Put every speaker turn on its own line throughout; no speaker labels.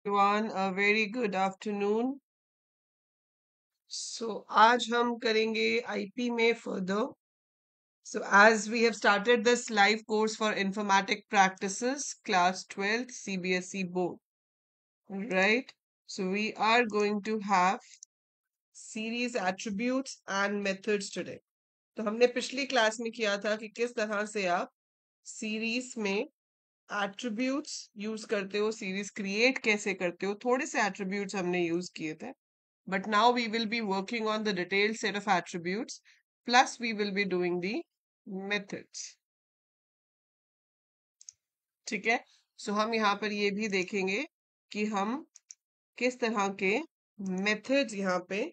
everyone, a very good afternoon. आज हम करेंगे आईपी में further. As we have started this live course for informatic practices, class 12th CBSE board, right? We are going to have series attributes and methods today. तो हमने पिछली class में किया था कि किस तरह से आप सीरीज में एट्रीब्यूट्स यूज करते हो, सीरीज क्रिएट कैसे करते हो, थोड़े से एट्रीब्यूट्स हमने यूज किए थे. But now we will be working on the detailed set of attributes, plus we will be doing the methods. ठीक है. हम यहाँ पर ये भी देखेंगे कि हम किस तरह के methods यहाँ पे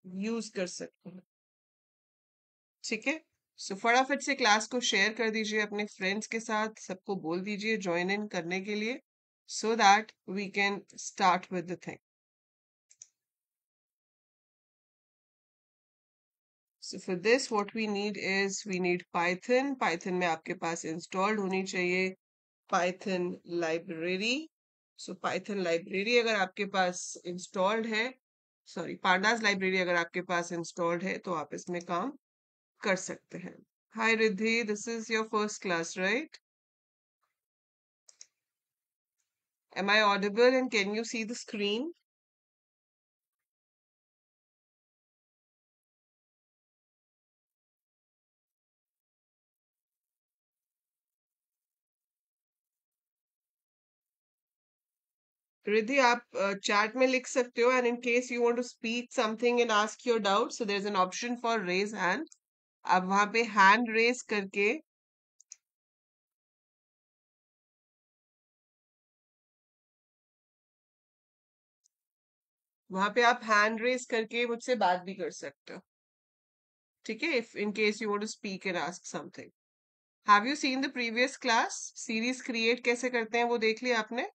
यूज कर सकते हैं. ठीक है. फटाफट से क्लास को शेयर कर दीजिए अपने फ्रेंड्स के साथ, सबको बोल दीजिए ज्वाइन इन करने के लिए, so that we can start with the thing. For this, what we need is we need Python. Python में आपके पास installed होनी चाहिए Python library. Python library अगर आपके पास installed है, sorry, Pandas library अगर आपके पास installed है, तो आप इसमें काम कर सकते हैं. Hi Riddhi, this is your first class, right? Am I audible and can you see the screen? Riddhi, आप chat में लिख सकते हो, and in case you want to speak something and ask your doubt, so there's an option for raise hand. आप वहां पे hand raise करके आप हैंड रेस करके मुझसे बात भी कर सकते हो. ठीक है. If in case you want to speak and ask something. Have you seen the previous class? Series create कैसे करते हैं वो देख लिया आपने?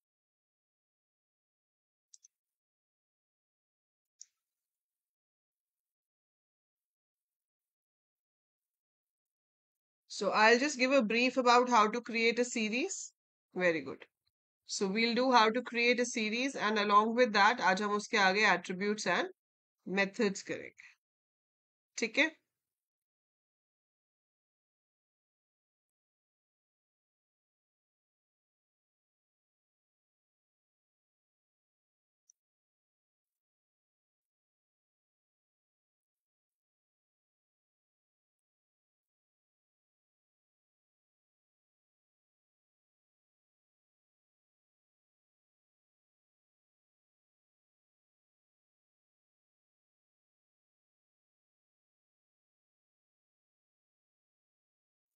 I'll just give a brief about how to create a series. Very good. We'll do how to create a series, and along with that आज हम उसके आगे attributes and methods करेंगे. ठीक है.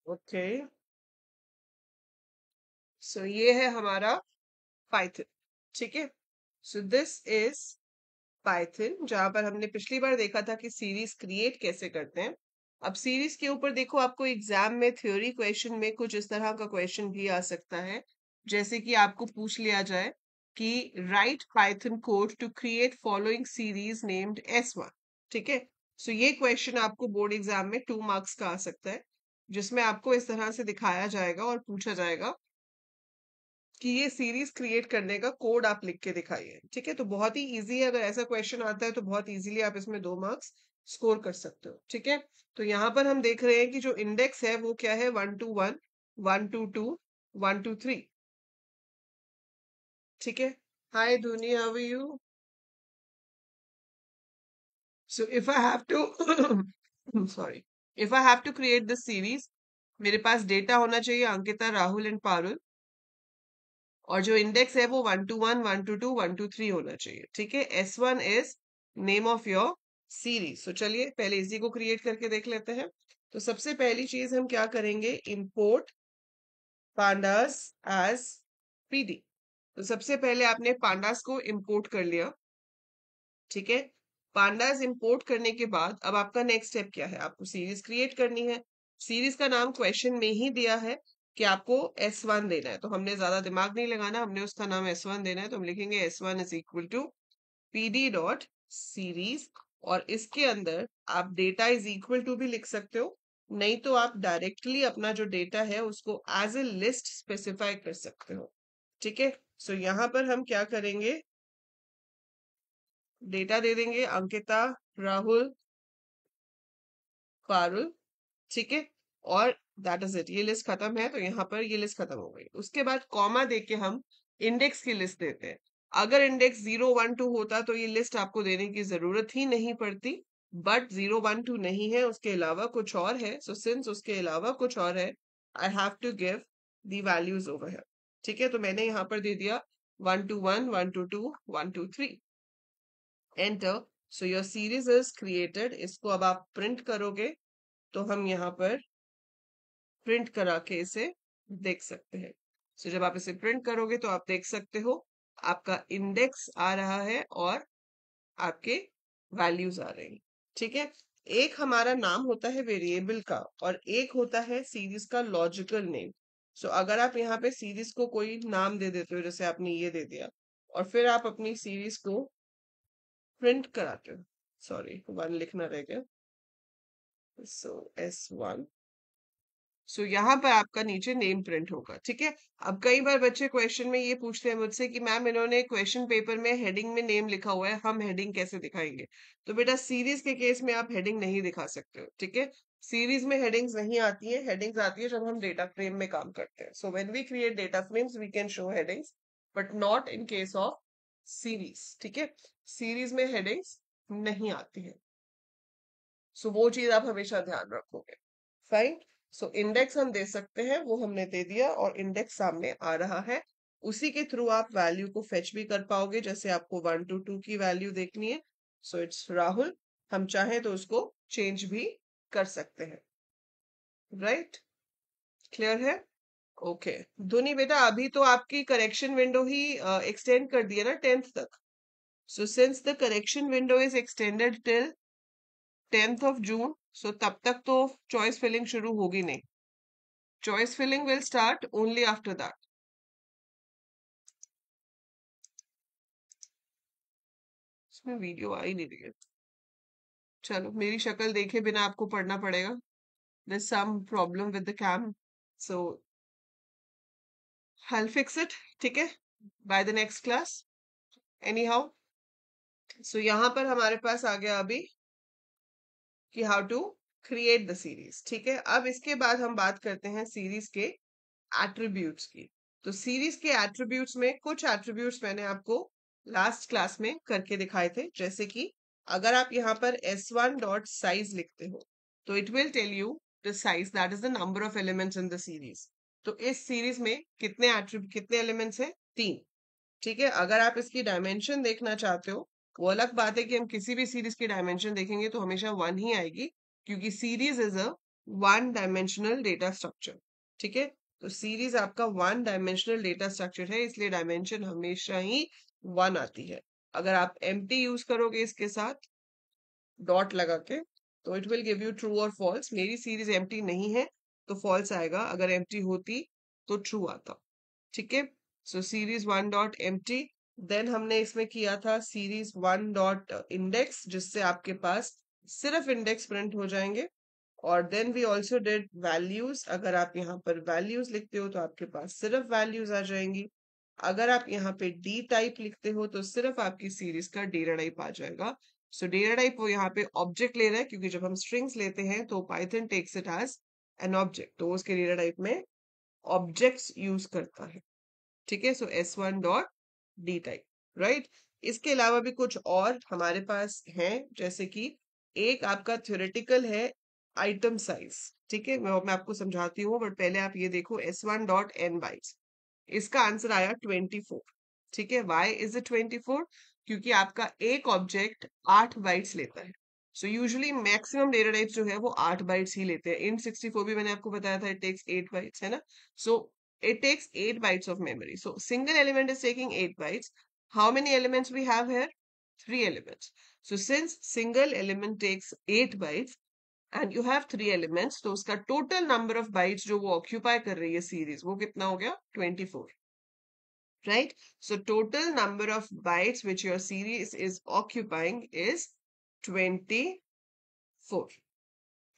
ओके. ये है हमारा Python. ठीक है. दिस इज पाइथन, जहां पर हमने पिछली बार देखा था कि सीरीज क्रिएट कैसे करते हैं. अब सीरीज के ऊपर देखो, आपको एग्जाम में थ्योरी क्वेश्चन में कुछ इस तरह का क्वेश्चन भी आ सकता है, जैसे कि आपको पूछ लिया जाए कि write Python code to create following series named S1. ठीक है. ये क्वेश्चन आपको बोर्ड एग्जाम में 2 मार्क्स का आ सकता है, जिसमें आपको इस तरह से दिखाया जाएगा और पूछा जाएगा कि ये सीरीज क्रिएट करने का कोड आप लिख के दिखाइए. ठीक है. तो बहुत ही इजी है. अगर ऐसा क्वेश्चन आता है तो बहुत इजीली आप इसमें 2 मार्क्स स्कोर कर सकते हो. ठीक है. तो यहाँ पर हम देख रहे हैं कि जो इंडेक्स है वो क्या है, 121, 122, 123. ठीक है. Hi Dhoni, how are you? If I have to sorry, if I have to create this series, मेरे पास डेटा होना चाहिए अंकिता, राहुल एंड पारुल, और जो इंडेक्स है वो 121, 122, 123 होना चाहिए. ठीक है. S1 is name of your series. चलिए पहले इसी को क्रिएट करके देख लेते हैं. तो सबसे पहली चीज हम क्या करेंगे, इंपोर्ट पांडास एज पीडी. तो सबसे पहले आपने पांडास को इंपोर्ट कर लिया. ठीक है. पांडास इंपोर्ट करने के बाद अब आपका नेक्स्ट स्टेप क्या है, आपको सीरीज क्रिएट करनी है. सीरीज का नाम क्वेश्चन में ही दिया है कि आपको S1 देना है, तो हमने ज्यादा दिमाग नहीं लगाना, हमने उसका नाम S1 देना है. तो हम लिखेंगे S1 is equal to pd dot series, और इसके अंदर आप डेटा इज इक्वल टू भी लिख सकते हो, नहीं तो आप डायरेक्टली अपना जो डेटा है उसको एज ए लिस्ट स्पेसिफाई कर सकते हो. ठीक है. यहाँ पर हम क्या करेंगे, डेटा दे देंगे अंकिता, राहुल, पारुल, ठीक है। और दैट इज इट, ये लिस्ट खत्म है, तो यहाँ पर ये लिस्ट खत्म हो गई। उसके बाद कॉमा देके हम इंडेक्स की लिस्ट देते हैं। अगर इंडेक्स 012 होता तो ये लिस्ट आपको देने की जरूरत ही नहीं पड़ती, बट 012 नहीं है, उसके अलावा कुछ और है। सो सिंस उसके अलावा कुछ और है, I have to give the values over here, ठीक है। तो मैंने यहाँ पर दे दिया 121, 122, 123, enter. So your series is created. इसको अब आप प्रिंट करोगे तो हम यहाँ पर प्रिंट करा के इसे देख सकते हैं। सो जब आप इसे प्रिंट करोगे तो आप देख सकते हो आपका इंडेक्स आ रहा है और आपके वैल्यूज आ रहे हैं, ठीक है। एक हमारा नाम होता है वेरिएबल का और एक होता है सीरीज का लॉजिकल नेम। सो अगर आप यहाँ पे सीरीज को कोई नाम दे देते हो, जैसे आपने ये दे दिया, और फिर आप अपनी सीरीज को प्रिंट कराते हो, सॉरी 1 लिखना रह गया, सो S1। सो यहाँ पर आपका नीचे नेम प्रिंट होगा, ठीक है। अब कई बार बच्चे क्वेश्चन में ये पूछते हैं मुझसे कि मैम इन्होंने क्वेश्चन पेपर में हेडिंग में नेम लिखा हुआ है, हम हेडिंग कैसे दिखाएंगे? तो बेटा सीरीज के केस में आप हेडिंग नहीं दिखा सकते हो, ठीक है। सीरीज में हेडिंग्स नहीं आती है, हेडिंग्स आती है जब हम डेटा फ्रेम में काम करते हैं। So when we create data frames we can show headings, but not in case of series, ठीक है। सीरीज में हेडिंग्स नहीं आती है, सो वो चीज आप हमेशा ध्यान रखोगे। फाइन। सो इंडेक्स हम दे सकते हैं, वो हमने दे दिया और इंडेक्स सामने आ रहा है। उसी के थ्रू आप वैल्यू को फेच भी कर पाओगे, जैसे आपको 1 to 2 की वैल्यू देखनी है, सो इट्स राहुल। हम चाहें तो उसको चेंज भी कर सकते हैं, राइट। क्लियर है? ओके। धोनी बेटा अभी तो आपकी करेक्शन विंडो ही एक्सटेंड कर दी है ना 10th तक। So since the correction window is extended till 10th of June, so तब तक तो चॉइस फिलिंग शुरू होगी नहीं। Choice filling will start only after that. इसमें वीडियो आ ही नहीं रही है। चलो मेरी शक्ल देखे बिना आपको पढ़ना पड़ेगा। there's some problem with the cam, so I'll fix it, ठीक है, by the next class anyhow। so यहाँ पर हमारे पास आ गया अभी कि how to create the series, ठीक है। अब इसके बाद हम बात करते हैं सीरीज के एट्रीब्यूट्स की। तो सीरीज के एट्रीब्यूट्स में कुछ एट्रीब्यूट्स मैंने आपको लास्ट क्लास में करके दिखाए थे, जैसे कि अगर आप यहाँ पर S1 डॉट साइज लिखते हो तो it will tell you the size, that is the number of elements in the series. तो इस सीरीज में कितने एलिमेंट्स हैं? 3, ठीक है। अगर आप इसकी डायमेंशन देखना चाहते हो, वो अलग बात है कि हम किसी भी सीरीज की डायमेंशन देखेंगे तो हमेशा 1 ही आएगी, क्योंकि series is a 1 dimensional data structure, ठीक है। तो सीरीज आपका 1 डायमेंशनल डेटा स्ट्रक्चर है, इसलिए डायमेंशन हमेशा ही 1 आती है। अगर आप एम्प्टी यूज करोगे इसके साथ डॉट लगा के, तो it will give you true और फॉल्स। मेरी सीरीज एम्प्टी नहीं है तो फॉल्स आएगा, अगर एम्प्टी होती तो ट्रू आता, ठीक है। So series 1 dot empty. Then हमने इसमें किया था सीरीज 1 डॉट इंडेक्स, जिससे आपके पास सिर्फ इंडेक्स प्रिंट हो जाएंगे। और then we also did values. अगर आप यहाँ पर वैल्यूज लिखते हो तो आपके पास सिर्फ वैल्यूज आ जाएंगी। अगर आप यहाँ पे डी टाइप लिखते हो तो सिर्फ आपकी सीरीज का डेटा टाइप आ जाएगा। सो डेटा टाइप वो यहाँ पे ऑब्जेक्ट ले रहा है, क्योंकि जब हम स्ट्रिंग्स लेते हैं तो Python takes it as an object, तो उसके डेटा टाइप में ऑब्जेक्ट्स यूज करता है, ठीक है। So S1 dot D type, right. इसके अलावा भी कुछ और हमारे पास हैं, जैसे कि एक आपका थ्योरेटिकल है आइटम साइज, ठीक है। मैं आपको समझाती हूँ, बट पहले आप ये देखो S1 डॉट एन बाइट्स। इसका आंसर आया 24, ठीक है। Why is it 24? क्योंकि आपका एक ऑब्जेक्ट 8 बाइट्स लेता है। So usually maximum data types जो है वो 8 बाइट्स ही लेते हैं। इन 64 भी मैंने आपको बताया था, इट टेक्स 8 बाइट्स, है ना। सो it takes 8 bytes of memory. So single element is taking 8 bytes. How many elements we have here? 3 elements. So since single element takes 8 bytes and you have 3 elements, तो उसका total number of bytes जो वो occupy कर रही है series, वो कितना हो गया? 24. Right? So total number of bytes which your series is occupying is 24.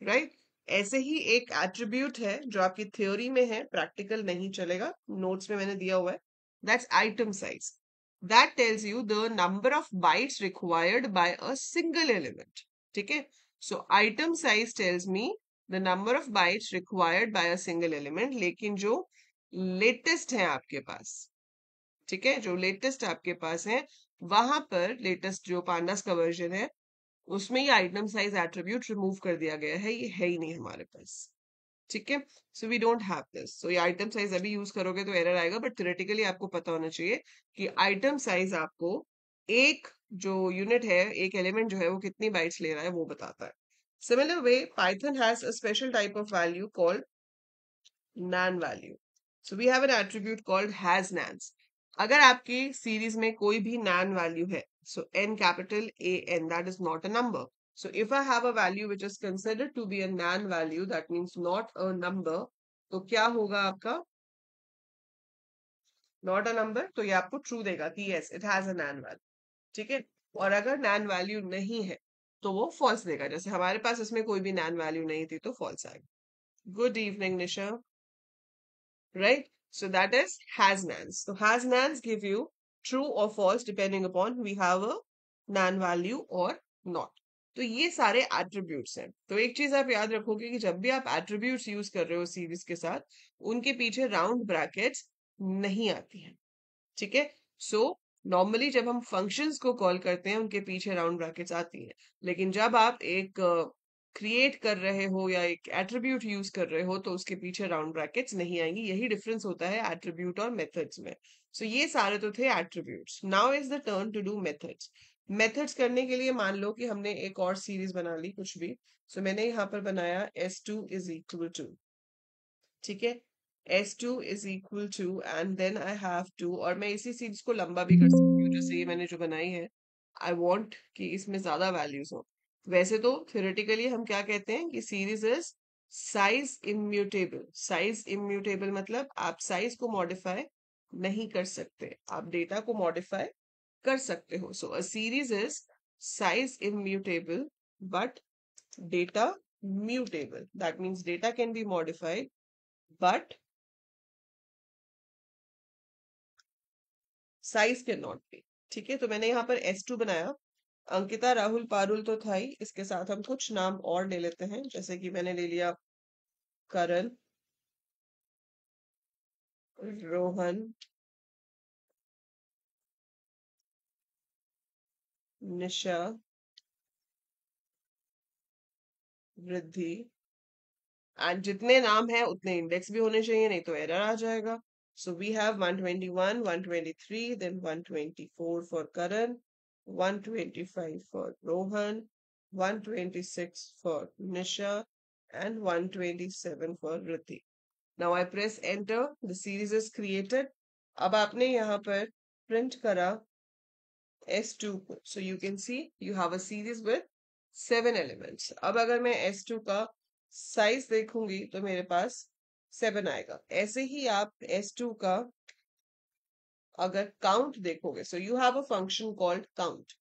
Right. ऐसे ही एक एट्रीब्यूट है जो आपकी थ्योरी में है, प्रैक्टिकल नहीं चलेगा, नोट्स में मैंने दिया हुआ है, that's item size. that tells you the number of bytes required by a single element. ठीक है, so item size tells me the number of bytes required by a single element, लेकिन जो लेटेस्ट है आपके पास, ठीक है, जो लेटेस्ट आपके पास है वहां पर, लेटेस्ट जो पांडास का वर्जन है उसमें ये आइटम साइज एट्रीब्यूट रिमूव कर दिया गया है, ये है ही नहीं हमारे पास, ठीक है। So we don't have this, so ये आइटम साइज अभी यूज करोगे तो एरर आएगा, बट थ्योरेटिकली आपको पता होना चाहिए कि आइटम साइज आपको एक जो यूनिट है, एक एलिमेंट जो है वो कितनी बाइट्स ले रहा है वो बताता है। Similar way Python has a special type of value called nan value. So we have an attribute called has nans. अगर आपकी सीरीज में कोई भी nan value है, so n capital A n, that is not a number. So if I have a value which is considered to be a nan value, that means not a number, तो क्या होगा आपका not a number, तो ये आपको true देगा कि yes it has a nan value, ठीक है। और अगर nan value नहीं है तो वो false देगा, जैसे हमारे पास इसमें कोई भी nan value नहीं थी तो false आएगा। Good evening Nisha. Right? So that is has nans. So has nans give you true or false depending upon we have a nan value or not. तो ये सारे एट्रीब्यूट्स हैं। तो एक चीज आप याद रखोगे कि जब भी आप एट्रीब्यूट्स यूज कर रहे हो सीरीज के साथ, उनके पीछे राउंड ब्रैकेट्स नहीं आती हैं, ठीक है। सो नॉर्मली जब हम फंक्शंस को कॉल करते हैं उनके पीछे राउंड ब्रैकेट्स आती हैं, लेकिन जब आप एक क्रिएट कर रहे हो या एक एट्रीब्यूट यूज कर रहे हो तो उसके पीछे राउंड ब्रैकेट्स नहीं आएंगी। यही डिफरेंस होता है एट्रीब्यूट और मेथड्स में। सो ये सारे तो थे attributes. Now is the turn to do methods. Methods करने के लिए मान लो कि हमने एक और सीरीज बना ली कुछ भी। सो मैंने यहाँ पर बनाया s2 इज इक्वल टू, ठीक है, s2 is equal to and then I have to, और मैं इसी सीरीज को लंबा भी कर सकती हूँ जैसे ये मैंने जो बनाई है। आई वॉन्ट कि इसमें ज्यादा वैल्यूज हो। वैसे तो थ्योरेटिकली हम क्या कहते हैं कि series is size immutable. Size immutable मतलब आप साइज को मॉडिफाई नहीं कर सकते, आप डेटा को मॉडिफाई कर सकते हो। So a series is size immutable but data mutable. That means data can be modified but size can not be, ठीक है। तो मैंने यहाँ पर S2 बनाया। अंकिता राहुल पारुल तो था ही, इसके साथ हम कुछ नाम और ले लेते हैं, जैसे कि मैंने ले लिया करण, रोहन, निशा, वृद्धि, एंड जितने नाम है उतने इंडेक्स भी होने चाहिए, नहीं तो एरर आ जाएगा। So we have 121, 123, then 124 for Karan, 125 for Rohan, 126 for Nisha, and 127 for Riddhi. Now I press enter, the series is created. अब आपने यहाँ पर print करा S2 को, so you can see you have a series with 7 elements. अब अगर मैं S2 का साइज देखूंगी तो मेरे पास 7 आएगा। ऐसे ही आप S2 का अगर काउंट देखोगे, सो you have a function called count.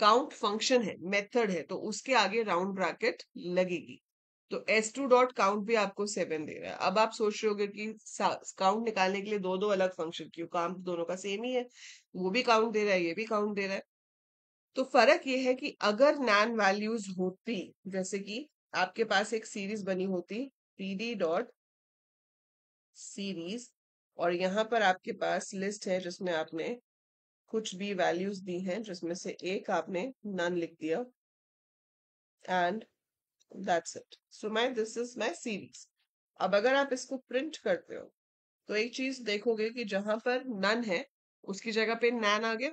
Count function है, मेथड है, तो उसके आगे राउंड ब्रैकेट लगेगी। तो S2 डॉट काउंट भी आपको 7 दे रहा है। अब आप सोच रहे होगे कि काउंट निकालने के लिए दो दो अलग फंक्शन क्यों, काम दोनों का सेम ही है, वो भी काउंट दे रहा है, ये भी काउंट दे रहा है। तो फर्क ये है कि अगर नैन वैल्यूज होती, जैसे कि आपके पास एक सीरीज बनी होती pd डॉट सीरीज, और यहाँ पर आपके पास लिस्ट है जिसमें आपने कुछ भी वैल्यूज दी हैं, जिसमें से एक आपने नन लिख दिया, and that's it. So my this is my series. अब अगर आप इसको प्रिंट करते हो तो एक चीज देखोगे कि जहां पर नन है उसकी जगह पे नैन आ गया,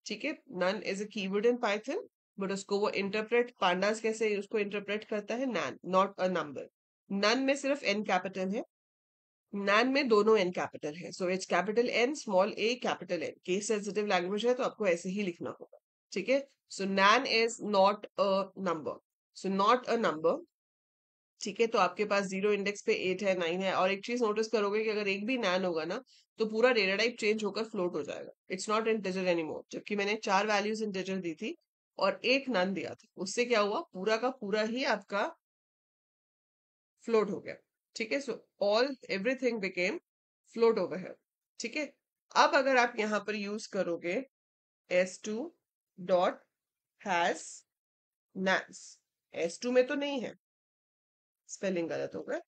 ठीक है। None is a keyword in Python, but उसको वो इंटरप्रेट, पांडास कैसे उसको इंटरप्रेट करता है, NaN not a number. None में सिर्फ एन कैपिटल है, नैन में दोनों एन कैपिटल है। So it's capital N small A capital N. Case sensitive language है तो आपको ऐसे ही लिखना होगा, ठीक है। So NaN is not a number, so not a number, ठीक है। तो आपके पास जीरो इंडेक्स पे 8 है, 9 है। और एक चीज नोटिस करोगे कि अगर एक भी नैन होगा ना तो पूरा डेटा टाइप चेंज होकर फ्लोट हो जाएगा, इट्स नॉट इंटीजर एनीमोर। जबकि मैंने 4 वैल्यूज इंटीजर दी थी और एक नन दिया था, उससे क्या हुआ, पूरा का पूरा ही आपका फ्लोट हो गया, ठीक है। So all everything became float over here, ठीक है। अब अगर आप यहाँ पर यूज करोगे S2 dot has nans। S2 में तो नहीं है, स्पेलिंग गलत हो गया।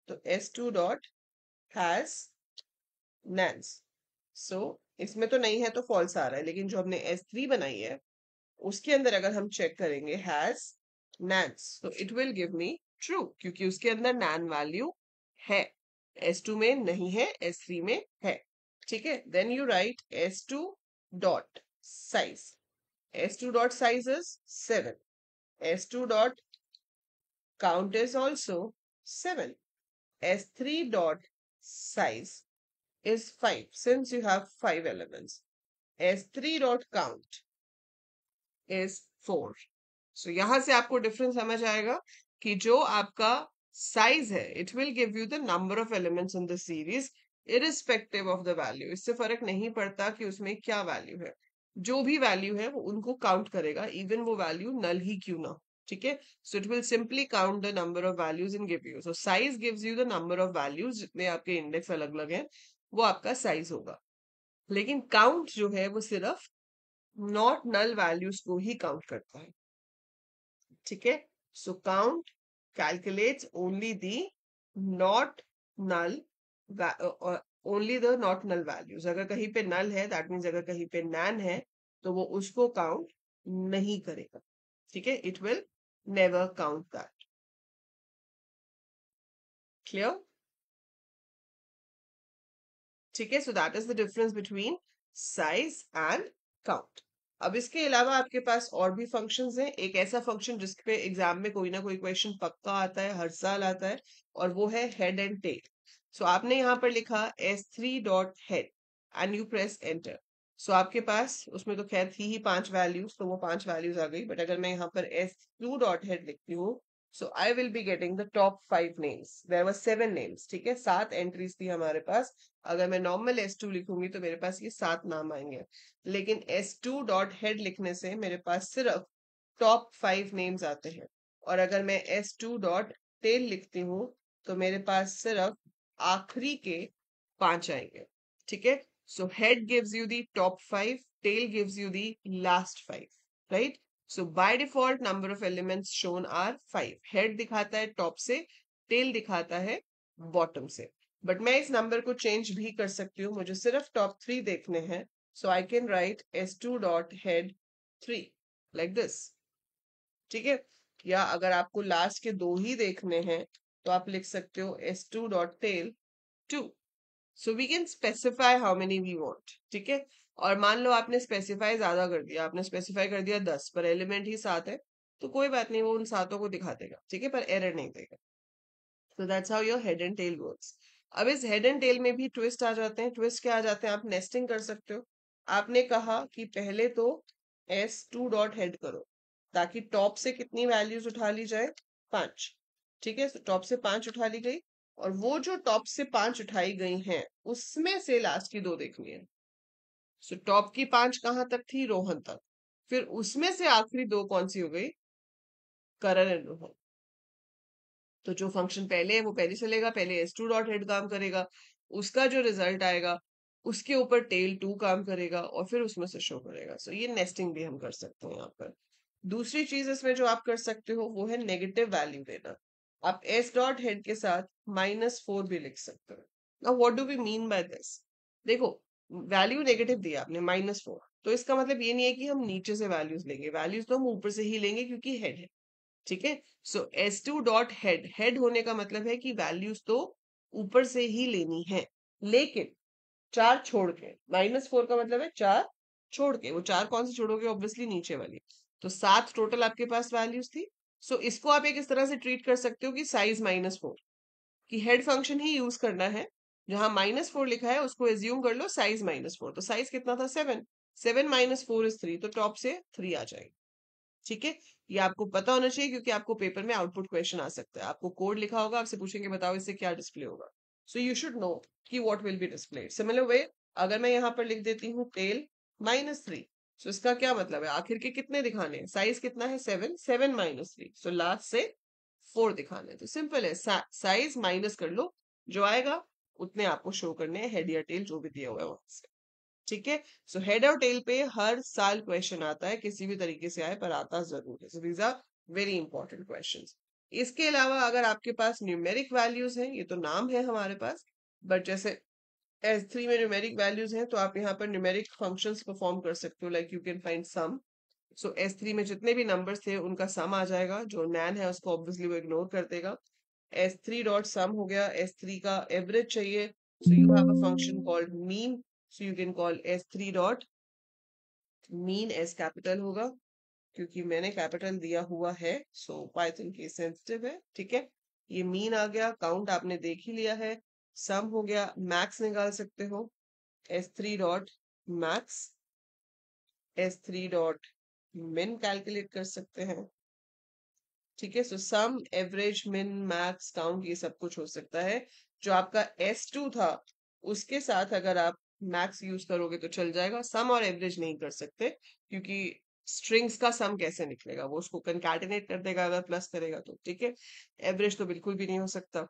तो S2 डॉट हैज nans। सो इसमें तो नहीं है तो फॉल्स आ रहा है, लेकिन जो हमने S3 बनाई है उसके अंदर अगर हम चेक करेंगे हैज nans, तो it will give me true, क्योंकि उसके अंदर nan वैल्यू है। S2 में नहीं है, S3 में है। ठीक है, then you write S2 dot size. S2 dot size is 7। S2 dot count is also 7. S3 dot size is 5 since you have 5 elements. S3 dot count is 4. So यहाँ से आपको डिफरेंस समझ आएगा कि जो आपका साइज है it will give you the number of elements in the series irrespective of the value. इससे फर्क नहीं पड़ता कि उसमें क्या वैल्यू है, जो भी वैल्यू है वो उनको काउंट करेगा, इवन वो वैल्यू नल ही क्यों ना हो। ठीक है, so it will simply count the number of values in give you. So size gives you the number of values, जितने आपके इंडेक्स अलग अलग हैं वो आपका साइज होगा। लेकिन काउंट जो है वो सिर्फ नॉट नल वैल्यूज को ही काउंट करता है। ठीक है, so count calculates only the not null only the not null values। अगर कहीं पे null है दैट मीन्स अगर कहीं पे nan है तो वो उसको काउंट नहीं करेगा। ठीक है, it will never count that. Clear? ठीक है, so that is the difference between size and count. अब इसके अलावा आपके पास और भी फंक्शंस हैं। एक ऐसा फंक्शन जिसपे एग्जाम में कोई ना कोई क्वेश्चन पक्का आता है, हर साल आता है, और वो है हेड एंड टेल। सो आपने यहाँ पर लिखा S3 dot head and you press enter. So आपके पास उसमें तो खैर थी ही 5 वैल्यूज, तो वो 5 वैल्यूज आ गई। बट अगर मैं यहाँ पर S2 डॉट हेड लिखती हूँ, so I will be getting the top 5 names. There were 7 names. ठीक है, 7 एंट्रीज थी हमारे पास। अगर मैं नॉर्मल S2 लिखूंगी तो मेरे पास ये 7 नाम आएंगे, लेकिन S2 डॉट हेड लिखने से मेरे पास सिर्फ टॉप 5 नेम्स आते हैं। और अगर मैं S2 डॉट टेल लिखती हूँ तो मेरे पास सिर्फ आखिरी के 5 आएंगे। ठीक है, so head gives you the top 5, tail gives you the last 5, right? So by default number of elements shown are 5। Head दिखाता है टॉप से, टेल दिखाता है बॉटम से। बट मैं इस नंबर को चेंज भी कर सकती हूँ, मुझे सिर्फ टॉप 3 देखने हैं। So I can write S2 dot head 3 like this। ठीक है, या अगर आपको लास्ट के 2 ही देखने हैं तो आप लिख सकते हो S2 dot tail 2। So we can specify how many we want। ठीक है, और मान लो आपने स्पेसिफाई ज्यादा कर दिया, आपने स्पेसिफाई कर दिया 10 पर एलिमेंट ही 7 है, तो कोई बात नहीं, वो उन 7 को दिखा देगा। ठीक है, पर एरर नहीं देगा। So that's how your head and tail works। अब इस हेड एंड टेल में भी ट्विस्ट आ जाते हैं। ट्विस्ट क्या आ जाते हैं, आप नेस्टिंग कर सकते हो। आपने कहा कि पहले तो S2 डॉट हेड करो, ताकि टॉप से कितनी वैल्यूज उठा ली जाए, 5। ठीक है, तो टॉप से 5 उठा ली गई, और वो जो टॉप से 5 उठाई गई हैं उसमें से लास्ट की 2 देखनी है। सो टॉप की 5 कहां तक थी, रोहन तक। फिर उसमें से आखिरी 2 कौन सी हो गई, करण एंड रोहन। तो जो फंक्शन पहले है वो पहले चलेगा, पहले S2 डॉट हेड काम करेगा, उसका जो रिजल्ट आएगा उसके ऊपर टेल 2 काम करेगा और फिर उसमें से शो करेगा। सो ये नेस्टिंग भी हम कर सकते हैं यहाँ पर। दूसरी चीज इसमें जो आप कर सकते हो वो है नेगेटिव वैल्यू देना। आप S डॉट हेड के साथ -4 भी लिख सकते हो। Now what do we mean by this? देखो, वैल्यू नेगेटिव दिया आपने -4, तो इसका मतलब ये नहीं है कि हम नीचे से वैल्यूज लेंगे, वैल्यूज तो हम ऊपर से ही लेंगे क्योंकि हेड है। ठीक है, सो S2 डॉट हेड, हेड होने का मतलब है कि वैल्यूज तो ऊपर से ही लेनी है, लेकिन 4 छोड़ के। -4 का मतलब है 4 छोड़ के। वो 4 कौन सी छोड़ोगे, ऑब्वियसली नीचे वाली। तो 7 टोटल आपके पास वैल्यूज थी। सो इसको आप एक इस तरह से ट्रीट कर सकते हो कि साइज -4, कि हेड फंक्शन ही यूज करना है। जहां -4 लिखा है उसको एज्यूम कर लो साइज -4। तो साइज कितना था, 7। 7 -4 इज 3, तो टॉप से 3 आ जाएगा। ठीक है, ये आपको पता होना चाहिए क्योंकि आपको पेपर में आउटपुट क्वेश्चन आ सकता है। आपको कोड लिखा होगा, आपसे पूछेंगे बताओ इससे क्या डिस्प्ले होगा। सो यू शुड नो कि what will be displayed. Similar way, अगर मैं यहाँ पर लिख देती हूँ टेल -3, सो इसका क्या मतलब है, आखिर के कितने दिखाने हैं, साइज कितना है 7, 7 -3, सो लास्ट से 4 दिखाने हैं। तो सिंपल है, साइज माइनस कर लो, जो आएगा उतने आपको शो करने हैं, हेड या टेल जो भी दिया हुआ है वहां से। ठीक है। सो हेड और टेल पे हर साल क्वेश्चन आता है, किसी भी तरीके से आए पर आता जरूर है। So these are very important questions. इसके अलावा अगर आपके पास न्यूमेरिक वैल्यूज हैं, ये तो नाम है हमारे पास, बट जैसे S3 में न्यूमेरिक वैल्यूज हैं तो आप यहाँ पर न्यूमेरिक फंक्शंस परफॉर्म कर सकते हो, like you can find sum. So S3 में जितने भी नंबर्स थे उनका सम आ जाएगा, जो नैन है उसको ऑब्वियसली वो इग्नोर कर देगा। S3 डॉट सम हो गया, S3 का एवरेज चाहिए, सो you have a function called mean, so you can call S3 dot mean S capital होगा, क्योंकि मैंने कैपिटल दिया हुआ है, सो पाइथन की सेंसिटिव है, ठीक है। ये मीन आ गया, काउंट आपने देख ही लिया है, सम हो गया, मैक्स निकाल सकते हो, S3 dot max, S3 dot मिन कैलकुलेट कर सकते हैं, ठीक है। सो सम, एवरेज, मिन, मैक्स, काउंट, ये सब कुछ हो सकता है। जो आपका S2 था उसके साथ अगर आप मैक्स यूज करोगे तो चल जाएगा, सम और एवरेज नहीं कर सकते, क्योंकि स्ट्रिंग्स का सम कैसे निकलेगा, वो उसको कंकैटिनेट कर देगा अगर प्लस करेगा तो, ठीक है। एवरेज तो बिल्कुल भी नहीं हो सकता।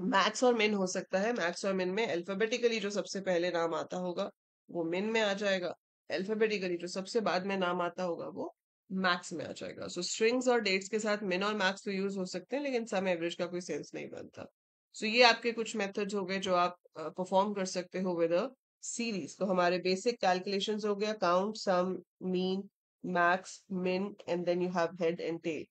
मैक्स और मिन हो सकता है, मैक्स और मिन में अल्फाबेटिकली जो सबसे पहले नाम आता होगा वो मिन में आ जाएगा, अल्फाबेटिकली जो सबसे बाद में नाम आता होगा वो मैक्स में आ जाएगा। सो स्ट्रिंग्स और डेट्स के साथ मिन और मैक्स तो यूज हो सकते हैं, लेकिन सम एवरेज का कोई सेंस नहीं बनता। सो ये आपके कुछ मेथड्स हो गए जो आप परफॉर्म कर सकते हो विद अ सीरीज। तो हमारे बेसिक कैलकुलेशंस हो गया, count, sum, mean, max, min, and then you have head and tail.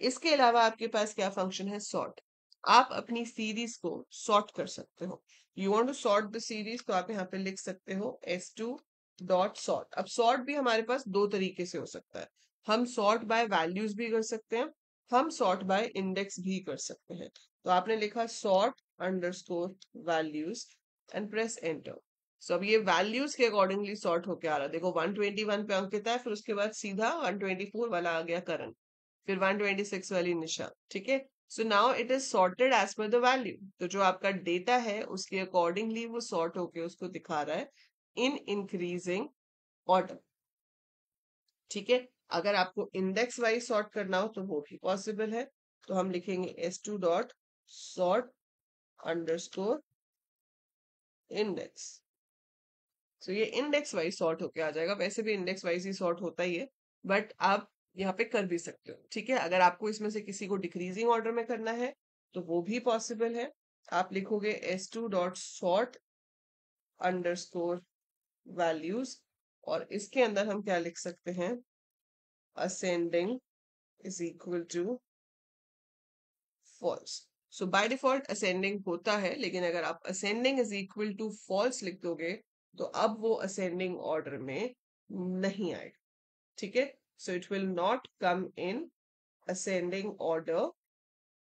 इसके अलावा आपके पास क्या फंक्शन है, सॉर्ट। आप अपनी सीरीज को सॉर्ट कर सकते हो। You want to sort the series, तो आप यहाँ पे लिख सकते हो S2 डॉट सॉर्ट। अब सॉर्ट भी हमारे पास दो तरीके से हो सकता है, हम सॉर्ट बाय वैल्यूज भी कर सकते हैं, हम सॉर्ट बाय इंडेक्स भी कर सकते हैं। तो आपने लिखा sort underscore values and press enter. So अब ये वैल्यूज के अकॉर्डिंगली सॉर्ट होके आ रहा है, देखो 121 पे अंकिता है, फिर उसके बाद सीधा 124 वाला आ गया करण, फिर 126 वाली निशा, ठीक है। So now it is sorted as per the value, तो जो आपका डेटा है उसके अकॉर्डिंगली वो सॉर्ट होके उसको दिखा रहा है इन इंक्रीजिंग ऑर्डर, ठीक है। अगर आपको इंडेक्स वाइज सॉर्ट करना हो तो वो भी पॉसिबल है, तो हम लिखेंगे S2 dot sort underscore index. So ये इंडेक्स वाइज सॉर्ट होके आ जाएगा, वैसे भी इंडेक्स वाइज ही सॉर्ट होता ही है, बट आप यहाँ पे कर भी सकते हो, ठीक है। अगर आपको इसमें से किसी को डिक्रीजिंग ऑर्डर में करना है तो वो भी पॉसिबल है। आप लिखोगे S2 dot sort underscore values, और इसके अंदर हम क्या लिख सकते हैं, ascending is equal to false. So by default ascending होता है, लेकिन अगर आप ascending is equal to false लिख दोगे तो अब वो असेंडिंग ऑर्डर में नहीं आएगा, ठीक है। So it will not come in ascending order,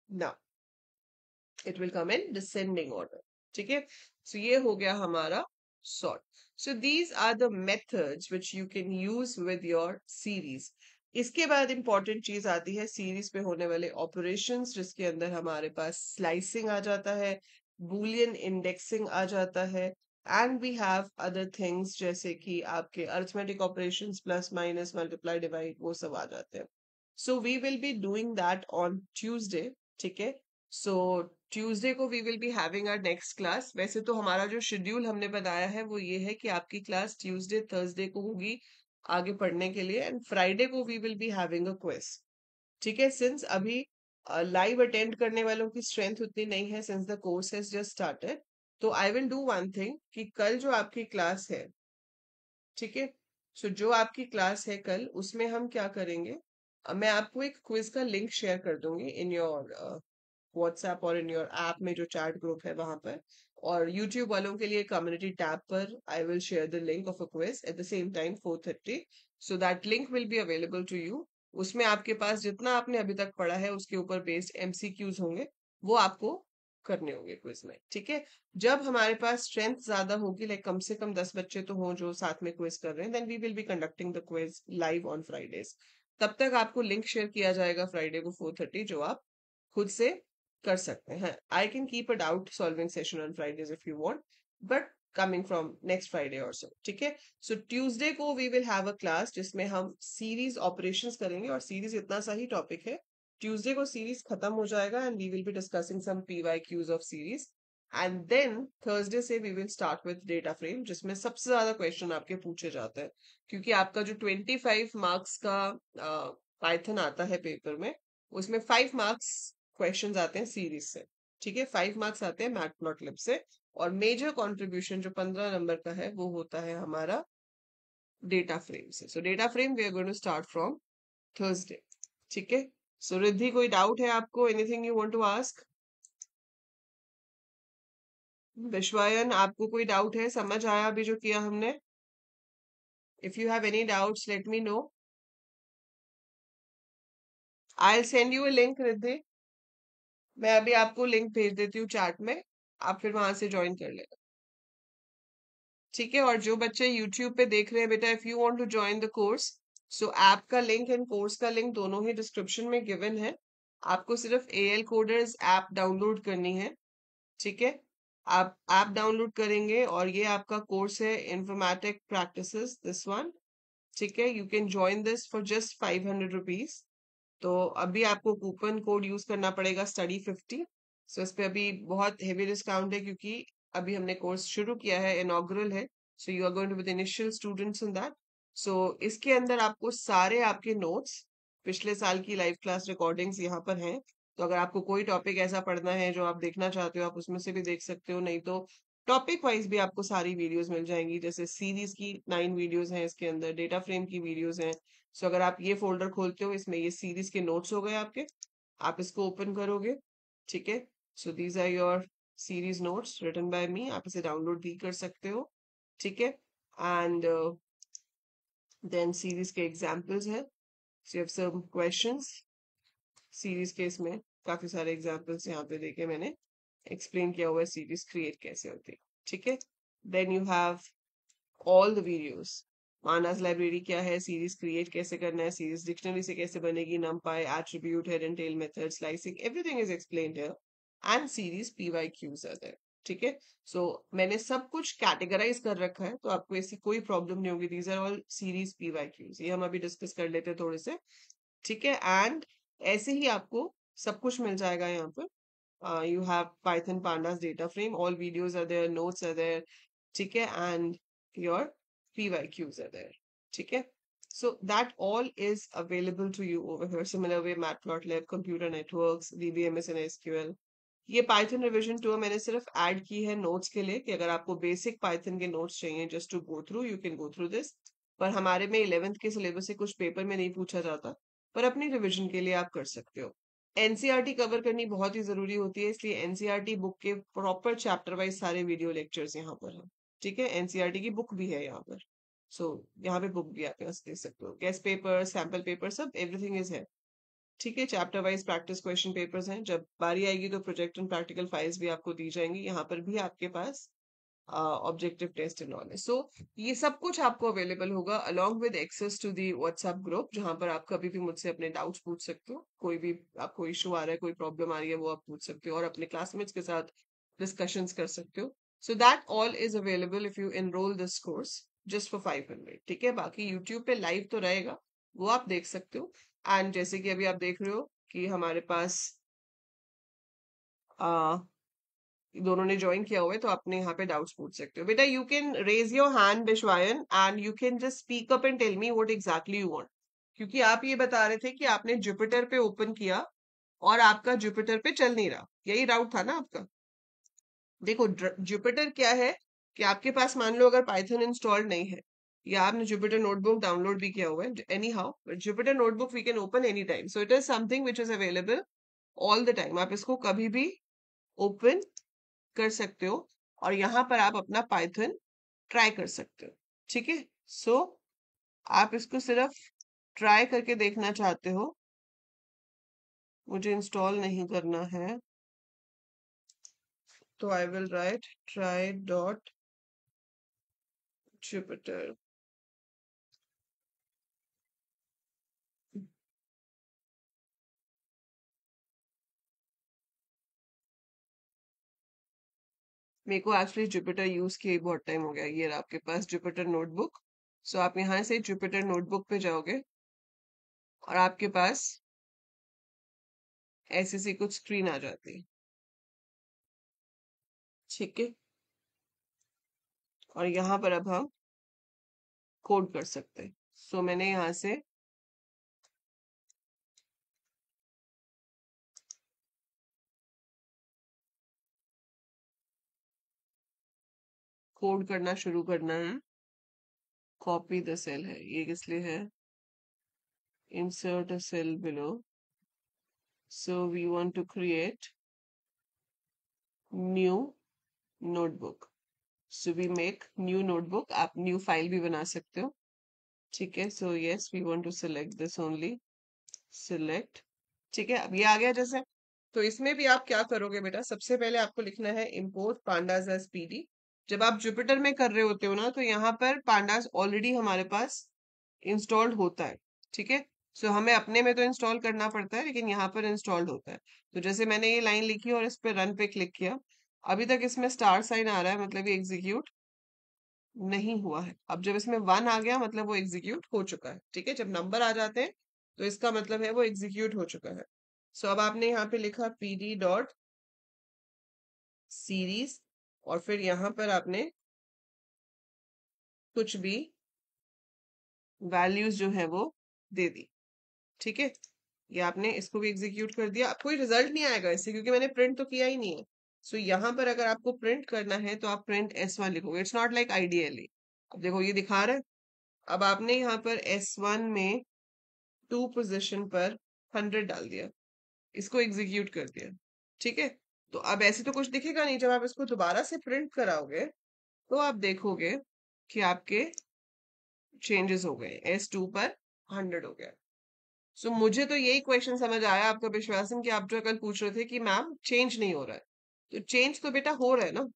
now it will come in descending order, ठीक है। सो ये हो गया हमारा sort. So these are the methods which you can use with your series. इसके बाद इंपॉर्टेंट चीज आती है सीरीज पे होने वाले ऑपरेशंस, जिसके अंदर हमारे पास स्लाइसिंग आ जाता है, बूलियन इंडेक्सिंग आ जाता है, and we have other things जैसे कि आपके arithmetic operations, plus minus multiply divide, वो सब आ जाते हैं। So we will be doing that on Tuesday, ठीक है। सो ट्यूसडे को we will be having our next class. वैसे तो हमारा जो शेड्यूल हमने बनाया है वो ये है कि आपकी क्लास ट्यूसडे थर्सडे को होगी आगे पढ़ने के लिए, एंड फ्राइडे को we will be having a quiz, ठीक है। सिंस अभी लाइव अटेंड करने वालों की स्ट्रेंथ उतनी नहीं है, since the course has just started, तो I will do one thing कि कल जो आपकी क्लास है, ठीक है, सो जो आपकी क्लास है कल, उसमें हम क्या करेंगे, मैं आपको एक क्विज का लिंक शेयर कर दूंगी इन योर व्हाट्सएप और इन योर ऐप में जो चैट ग्रुप है वहां पर, और यूट्यूब वालों के लिए कम्युनिटी टैब पर I will share the link of a quiz at the same time 4:30, so that link will be available to you. उसमें आपके पास जितना आपने अभी तक पढ़ा है उसके ऊपर बेस्ड MCQs होंगे, वो आपको करने होंगे क्विज में, ठीक है। जब हमारे पास स्ट्रेंथ ज्यादा होगी, लाइक कम से कम 10 बच्चे तो हों जो साथ में क्विज कर रहे हैं, then we will be conducting the quiz live on Fridays. तब तक आपको लिंक शेयर किया जाएगा फ्राइडे को 4:30, जो आप खुद से कर सकते हैं। I can keep a doubt solving session on Fridays if you want, but coming from next Friday और सो, ठीक है। सो ट्यूसडे को we will have a class जिसमें हम सीरीज ऑपरेशंस करेंगे, और सीरीज इतना सा ही टॉपिक है। ट्यूसडे को सीरीज खत्म हो जाएगा and we will be discussing some PYQs of series, and then Thursday से we will start with data frame, जिसमें सबसे ज्यादा क्वेश्चन आपके पूछे जाते हैं, क्योंकि आपका जो 25 मार्क्स का पाइथन आता है पेपर में, उसमें 5 मार्क्स क्वेश्चंस आते हैं सीरीज से। ठीक है, 5 मार्क्स आते हैं मैटप्लॉटलिब से, और मेजर कंट्रीब्यूशन जो 15 नंबर का है वो होता है हमारा डेटा फ्रेम से। So data frame we are going to start from Thursday. ठीक है, सो रिद्धि कोई डाउट है आपको, anything you want to ask? Vishwayan आपको कोई डाउट है, समझ आया अभी जो किया हमने? If you have any doubts let me know, I will send you a link Riddhi. मैं अभी आपको लिंक भेज देती हूँ चैट में, आप फिर वहां से ज्वाइन कर लेना। ठीक है, और जो बच्चे यूट्यूब पे देख रहे हैं बेटा, if you want to join the course, so app का लिंक एंड कोर्स का लिंक दोनों ही डिस्क्रिप्शन में गिवन है। आपको सिर्फ एएल कोडर्स ऐप डाउनलोड करनी है। ठीक है, आप ऐप डाउनलोड करेंगे और ये आपका कोर्स है इन्फॉर्मेटिक प्रैक्टिसेस, दिस वन। ठीक है, you can join this for just 500 rupees. तो अभी आपको कूपन कोड यूज करना पड़ेगा study50। सो इस पे अभी बहुत हेवी डिस्काउंट है, क्योंकि अभी हमने कोर्स शुरू किया है, इनॉग्रल है। So you are going to be the initial students in that. So इसके अंदर आपको सारे आपके नोट्स, पिछले साल की लाइव क्लास रिकॉर्डिंग्स यहाँ पर हैं। तो अगर आपको कोई टॉपिक ऐसा पढ़ना है जो आप देखना चाहते हो, आप उसमें से भी देख सकते हो, नहीं तो टॉपिक वाइज भी आपको सारी वीडियोस मिल जाएंगी। जैसे सीरीज की 9 वीडियोस हैं इसके अंदर, डेटा फ्रेम की वीडियोस हैं। सो अगर आप ये फोल्डर खोलते हो, इसमें ये सीरीज के नोट्स हो गए आपके, आप इसको ओपन करोगे। ठीक है, so these are your series notes written by me, आप इसे डाउनलोड भी कर सकते हो। ठीक है, एंड देन सीरीज के एग्जाम्पल्स है, so you have some questions series के, इसमें काफी सारे एग्जाम्पल्स यहाँ पे देके मैंने एक्सप्लेन किया हुआ है सीरीज क्रिएट कैसे होती है। ठीक है, then you have all the videos. मानस लाइब्रेरी क्या है, सीरीज क्रिएट कैसे करना है, सीरीज डिक्शनरी से कैसे बनेगी, numpy, attribute, head and tail method, slicing, everything is explained here, and series PYQs are there. ठीक है, सो मैंने सब कुछ कैटेगराइज कर रखा है, तो आपको ऐसी कोई प्रॉब्लम नहीं होगी। These are all series PYQs, ये हम अभी डिस्कस कर लेते हैं थोड़े से। ठीक है, एंड ऐसे ही आपको सब कुछ मिल जाएगा यहाँ पर। You have Python Pandas data frame. All videos are there, notes are there. ठीक है, and your PYQs are there. ठीक है, so that all is available to you over here. Similar way, Matplotlib, Computer Networks, DBMS and SQL. ये Python revision 2 मैंने सिर्फ add की है notes के लिए, कि अगर आपको बेसिक Python के नोट्स चाहिए just to go through, you can go through this. पर हमारे में 11th के सिलेबस से कुछ पेपर में नहीं पूछा जाता, पर अपनी रिविजन के लिए आप कर सकते हो। एनसीईआरटी कवर करनी बहुत ही जरूरी होती है, इसलिए एनसीईआरटी बुक के प्रॉपर चैप्टर वाइज सारे वीडियो लेक्चर्स यहाँ पर हैं। ठीक है, एनसीईआरटी की बुक भी है यहाँ पर। सो यहाँ पे बुक भी आप यहाँ से देख सकते हो, गेस्ट पेपर, सैम्पल पेपर, सब एवरीथिंग इज है। ठीक है, chapter wise practice question papers हैं। जब बारी आएगी तो प्रोजेक्ट एंड प्रैक्टिकल फाइल्स भी आपको दी जाएंगी, यहाँ पर भी आपके पास ऑब्जेक्टिव टेस्ट एंड ऑल है। सो ये सब कुछ आपको अवेलेबल होगा along with access to the WhatsApp group, जहां पर आप कभी भी मुझसे अपने डाउट्स पूछ सकते हो। कोई भी आपको इशू आ रहा है, कोई प्रॉब्लम आ रही है, वो आप पूछ सकते हो और अपने क्लासमेट्स के साथ डिस्कशंस कर सकते हो। So that all is available if you enrol this course just for 500। ठीक है, बाकी यूट्यूब पे लाइव तो रहेगा, वो आप देख सकते हो। एंड जैसे कि अभी आप देख रहे हो कि हमारे पास दोनों ने ज्वाइन किया हुआ है, तो आपने यहाँ पे डाउट्स पूछ सकते हो। बेटा you can raise your hand Vishwayan, and you can just speak up and tell me what exactly you want. क्योंकि आप ये बता रहे थे कि आपने जुपिटर पे ओपन किया और आपका जुपिटर पे चल नहीं रहा, यही डाउट था ना आपका? देखो, जुपिटर क्या है कि आपके पास मान लो अगर पाइथन इंस्टॉल्ड नहीं है, या आपने जुपिटर नोटबुक डाउनलोड भी किया हुआ है, anyhow Jupyter notebook we can open any time. So it is something which is available all the time, आप इसको कभी भी ओपन कर सकते हो और यहाँ पर आप अपना पाइथन ट्राई कर सकते हो। ठीक है, सो आप इसको सिर्फ ट्राई करके देखना चाहते हो, मुझे इंस्टॉल नहीं करना है, तो I will write try dot Jupiter. मेरे को एक्चुअली जुपिटर यूज किए बहुत टाइम हो गया। ये रहा आपके पास जुपिटर नोटबुक। सो आप यहाँ से जुपिटर नोटबुक पे जाओगे और आपके पास ऐसी सी कुछ स्क्रीन आ जाती है। ठीक है, और यहाँ पर अब हम कोड कर सकते हैं। सो मैंने यहाँ से कोड करना शुरू करना है। कॉपी द सेल है, ये किस लिए है? Insert a cell below. So we want to create new notebook. So we make new notebook. आप न्यू फाइल भी बना सकते हो। ठीक है, so yes we want to select this only. Select. ठीक है, अब ये आ गया जैसे। तो इसमें भी आप क्या करोगे बेटा, सबसे पहले आपको लिखना है import pandas as pd। जब आप जुपिटर में कर रहे होते हो ना, तो यहाँ पर pandas ऑलरेडी हमारे पास इंस्टॉल्ड होता है। ठीक है, सो हमें अपने में तो इंस्टॉल करना पड़ता है, लेकिन यहाँ पर इंस्टॉल्ड होता है। तो जैसे मैंने ये लाइन लिखी और इस पे रन पे क्लिक किया, अभी तक इसमें स्टार साइन आ रहा है, मतलब ये एग्जीक्यूट नहीं हुआ है। अब जब इसमें 1 आ गया, मतलब वो एग्जीक्यूट हो चुका है। ठीक है, जब नंबर आ जाते हैं तो इसका मतलब है वो एग्जीक्यूट हो चुका है। सो अब आपने यहाँ पे लिखा pd डॉट सीरीज, और फिर यहाँ पर आपने कुछ भी वैल्यूज जो है वो दे दी। ठीक है, ये आपने इसको भी एग्जीक्यूट कर दिया। अब कोई रिजल्ट नहीं आएगा इससे, क्योंकि मैंने प्रिंट तो किया ही नहीं है। सो यहाँ पर अगर आपको प्रिंट करना है तो आप प्रिंट S1 लिखोगे। It's not like ideally. अब देखो ये दिखा रहा है। अब आपने यहाँ पर S1 में 2 पोजीशन पर 100 डाल दिया, इसको एग्जीक्यूट कर दिया। ठीक है, तो अब ऐसे तो कुछ दिखेगा नहीं। जब आप इसको दोबारा से प्रिंट कराओगे तो आप देखोगे कि आपके चेंजेस हो गए, S2 पर 100 हो गया। सो मुझे तो यही क्वेश्चन समझ आया आपका विश्वास कि आप जो कल पूछ रहे थे कि मैम चेंज नहीं हो रहा है, तो चेंज तो बेटा हो रहा है ना।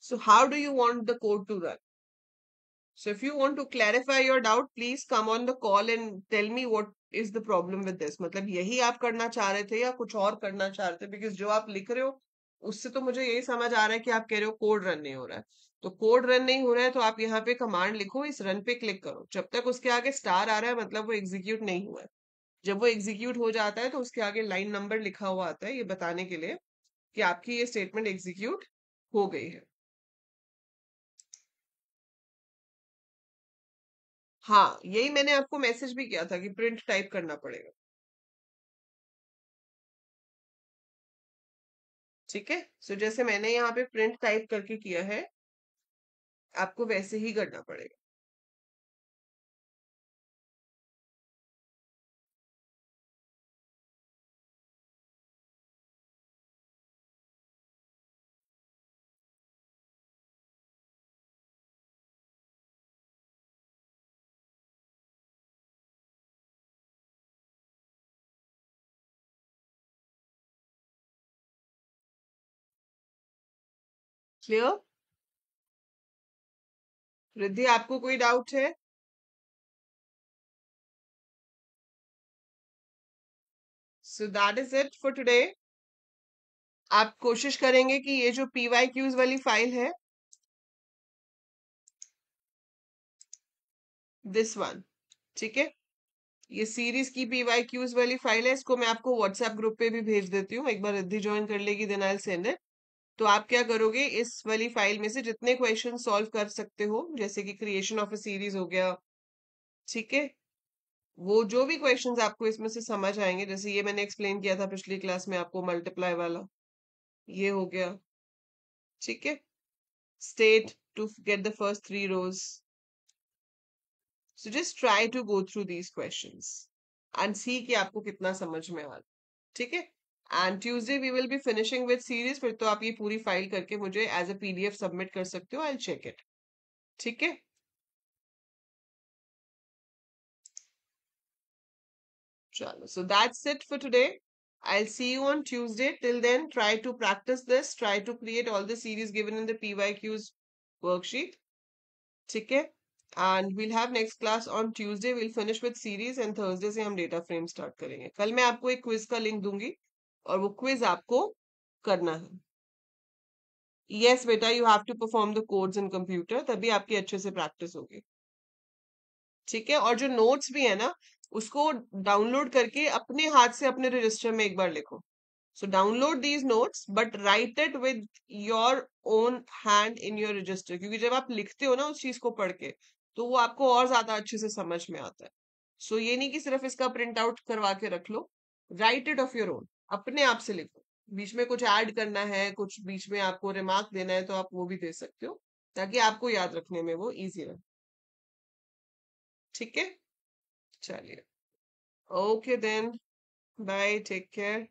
So how do you want the code to run? So if you want to clarify your doubt, please come on the call and tell me what is the problem with this. मतलब यही आप करना चाह रहे थे या कुछ और करना चाह रहे थे? बिकॉज जो आप लिख रहे हो उससे तो मुझे यही समझ आ रहा है कि आप कह रहे हो कोड रन नहीं हो रहा है। तो कोड रन नहीं हो रहा है तो आप यहाँ पे कमांड लिखो, इस रन पे क्लिक करो। जब तक उसके आगे स्टार आ रहा है मतलब वो एग्जीक्यूट नहीं हुआ है। जब वो एग्जीक्यूट हो जाता है तो उसके आगे लाइन नंबर लिखा हुआ आता है, ये बताने के लिए कि आपकी ये स्टेटमेंट एग्जीक्यूट हो गई है। हाँ, यही मैंने आपको मैसेज भी किया था कि प्रिंट टाइप करना पड़ेगा। ठीक है, सो जैसे मैंने यहाँ पे प्रिंट टाइप करके किया है, आपको वैसे ही करना पड़ेगा। क्लियर? रिद्धि, आपको कोई डाउट है? So that is it for today. आप कोशिश करेंगे कि ये जो PYQs वाली फाइल है, दिस वन, ठीक है, ये सीरीज की PYQs वाली फाइल है, इसको मैं आपको व्हाट्सएप ग्रुप पे भी भेज देती हूँ। एक बार रिद्धि ज्वाइन कर लेगी, then I will send it. तो आप क्या करोगे, इस वाली फाइल में से जितने क्वेश्चन सॉल्व कर सकते हो, जैसे कि क्रिएशन ऑफ अ सीरीज हो गया, ठीक है, वो जो भी क्वेश्चंस आपको इसमें से समझ आएंगे, जैसे ये मैंने एक्सप्लेन किया था पिछली क्लास में आपको, मल्टीप्लाई वाला, ये हो गया। ठीक है, state to get the first 3 rows। So just try to go through these questions and see कि आपको कितना समझ में आ रहा है। ठीक है, and Tuesday we will be finishing with series. फिर तो आप ये पूरी फाइल करके मुझे एज अ PDF सबमिट कर सकते हो, आई विल चेक इट। ठीक है, chalo. So that's it for today. I'll see you on Tuesday. Till then, try to practice this. Try to create all the series given in the PYQs worksheet. Okay? And we'll have next class on Tuesday. We'll finish with series and Thursday से हम data frame start करेंगे. कल मैं आपको एक quiz का link दूंगी और वो quiz आपको करना है. Yes, बेटा, you have to perform the codes in computer. तभी आपकी अच्छे से practice होगी. ठीक है, और जो notes भी है ना, उसको डाउनलोड करके अपने हाथ से अपने रजिस्टर में एक बार लिखो। So download these notes but write it with your own hand in your register, क्योंकि जब आप लिखते हो ना उस चीज को पढ़ के तो वो आपको और ज्यादा अच्छे से समझ में आता है। सो ये नहीं कि सिर्फ इसका प्रिंट आउट करवा के रख लो, write it of your own, अपने आप से लिखो। बीच में कुछ ऐड करना है, कुछ बीच में आपको रिमार्क देना है तो आप वो भी दे सकते हो, ताकि आपको याद रखने में वो इजी रहे। ठीक है, चलिए, okay then, bye, take care.